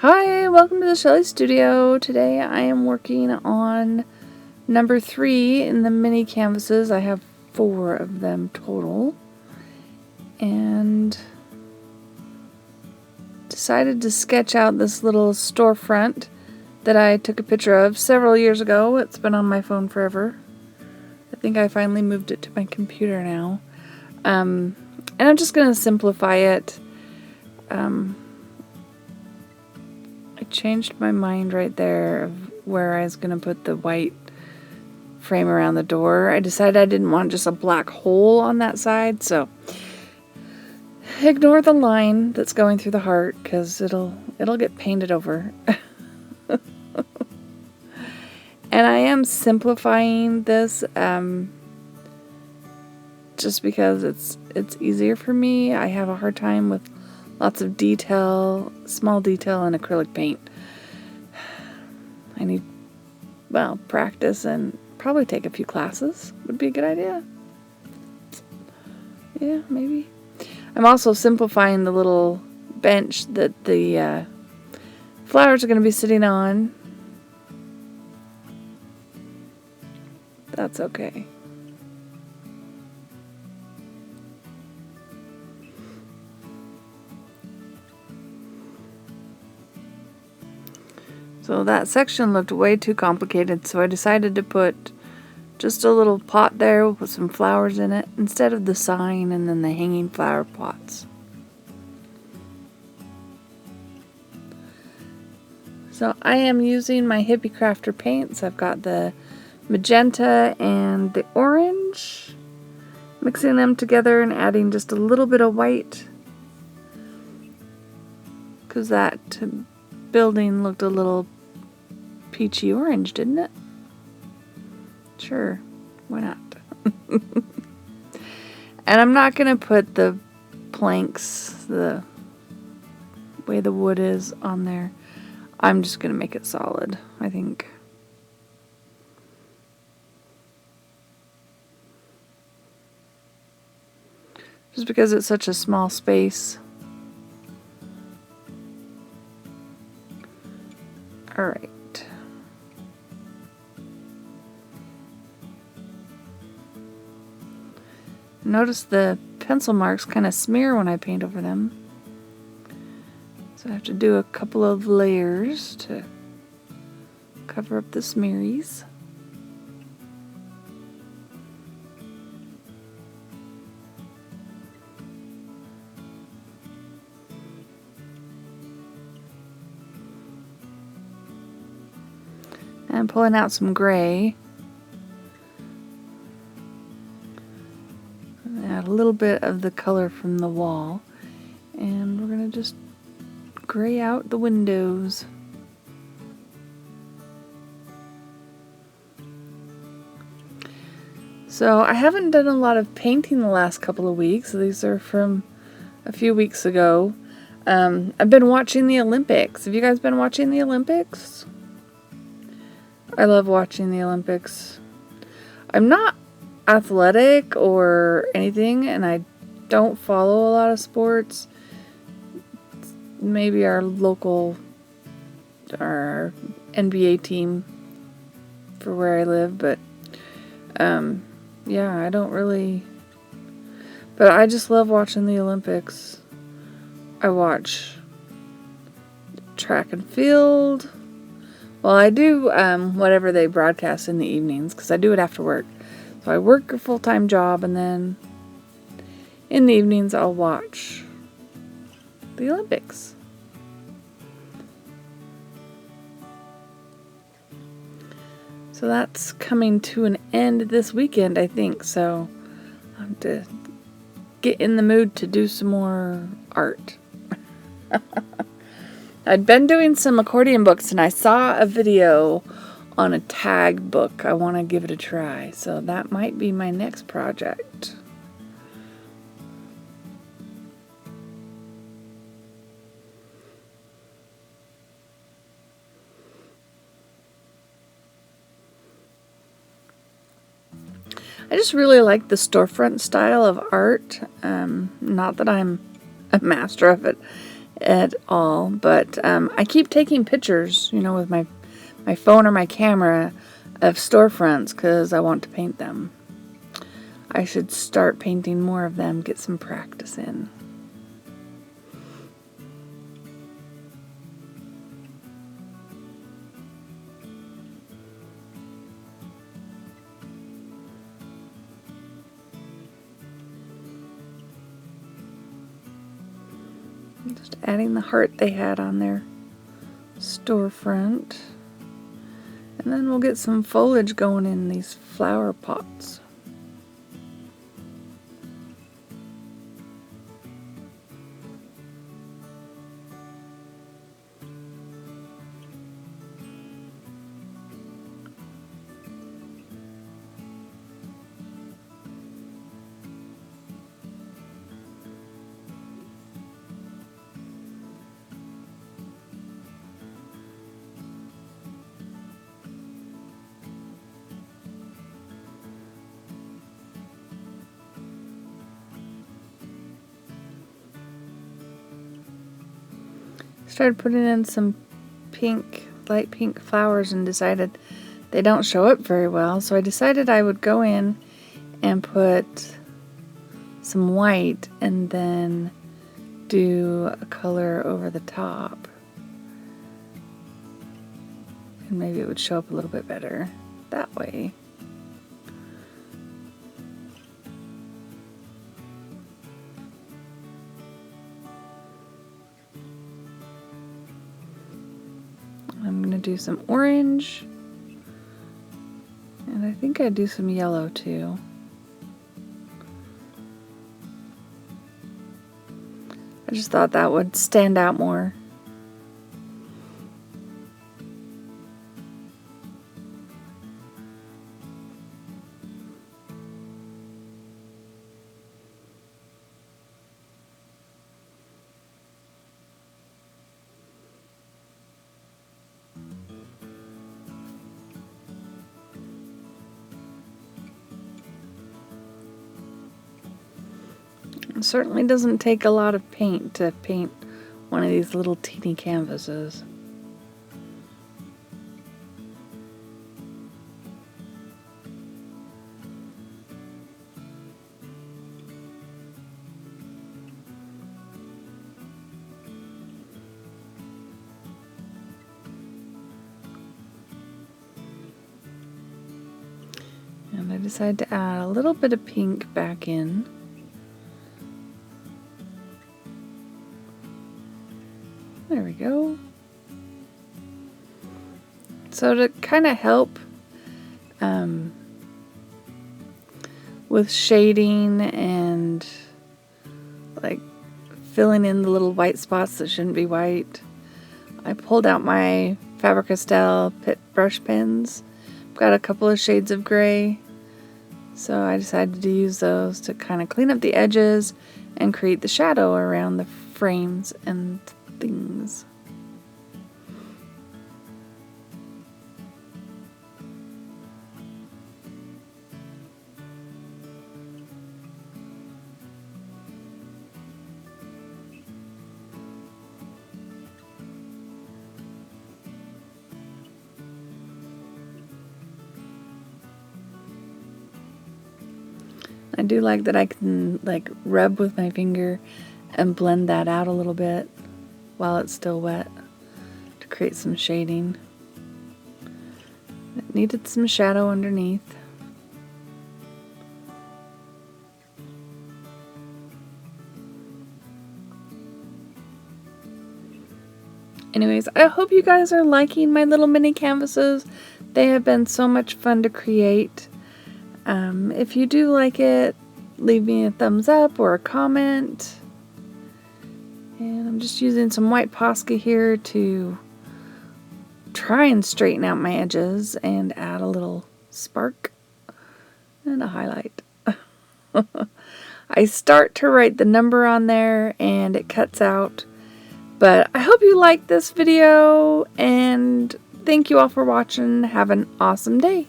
Hi, welcome to the Shelly Studio. Today I am working on number 3 in the mini canvases. I have 4 of them total. And decided to sketch out this little storefront that I took a picture of several years ago. It's been on my phone forever. I think I finally moved it to my computer now. And I'm just going to simplify it. I changed my mind right there of where I was going to put the white frame around the door. I decided I didn't want just a black hole on that side, so ignore the line that's going through the heart because it'll get painted over. And I am simplifying this just because it's easier for me. I have a hard time with lots of detail, small detail, and acrylic paint. I need, well, practice and probably take a few classes would be a good idea. Yeah, maybe. I'm also simplifying the little bench that the flowers are going to be sitting on. That's okay. So that section looked way too complicated, so I decided to put just a little pot there with some flowers in it instead of the sign and then the hanging flower pots. So I am using my Hippie Crafter paints. I've got the magenta and the orange, mixing them together and adding just a little bit of white because that building looked a little peachy orange, didn't it? Sure, why not? And I'm not going to put the planks, the way the wood is on there. I'm just going to make it solid, I think. Just because it's such a small space. Alright. Notice the pencil marks kind of smear when I paint over them. So I have to do a couple of layers to cover up the smearies. And pulling out some gray. Add a little bit of the color from the wall. And we're going to just gray out the windows. So I haven't done a lot of painting the last couple of weeks. These are from a few weeks ago. I've been watching the Olympics. Have you guys been watching the Olympics? I love watching the Olympics. I'm not athletic or anything, and I don't follow a lot of sports. Maybe our local, our NBA team for where I live, but yeah, I don't really, but I just love watching the Olympics. I watch track and field. Well, I do whatever they broadcast in the evenings because I do it after work. So I work a full-time job, and then in the evenings I'll watch the Olympics. So that's coming to an end this weekend, I think. So I have to get in the mood to do some more art. I'd been doing some accordion books, and I saw a video on a tag book. I want to give it a try, so that might be my next project. I just really like the storefront style of art. Not that I'm a master of it. at all, but I keep taking pictures, you know, with my phone or my camera of storefronts because I want to paint them. I should start painting more of them, get some practice in. Just adding the heart they had on their storefront. And then we'll get some foliage going in these flower pots. Started putting in some pink, light pink flowers and decided they don't show up very well. So I decided I would go in and put some white and then do a color over the top. And maybe it would show up a little bit better that way. I'm going to do some orange, and I think I'd do some yellow too. I just thought that would stand out more. It certainly doesn't take a lot of paint to paint one of these little teeny canvases. And I decided to add a little bit of pink back in. There we go. So to kind of help with shading and like filling in the little white spots that shouldn't be white, I pulled out my Faber-Castell Pit brush pens. I've got a couple of shades of gray, so I decided to use those to kind of clean up the edges and create the shadow around the frames and things. I do like that I can like rub with my finger and blend that out a little bit while it's still wet to create some shading. It needed some shadow underneath. Anyways, I hope you guys are liking my little mini canvases. They have been so much fun to create. If you do like it, leave me a thumbs up or a comment. And I'm just using some white Posca here to try and straighten out my edges and add a little spark and a highlight. I start to write the number on there and it cuts out. But I hope you liked this video and thank you all for watching. Have an awesome day.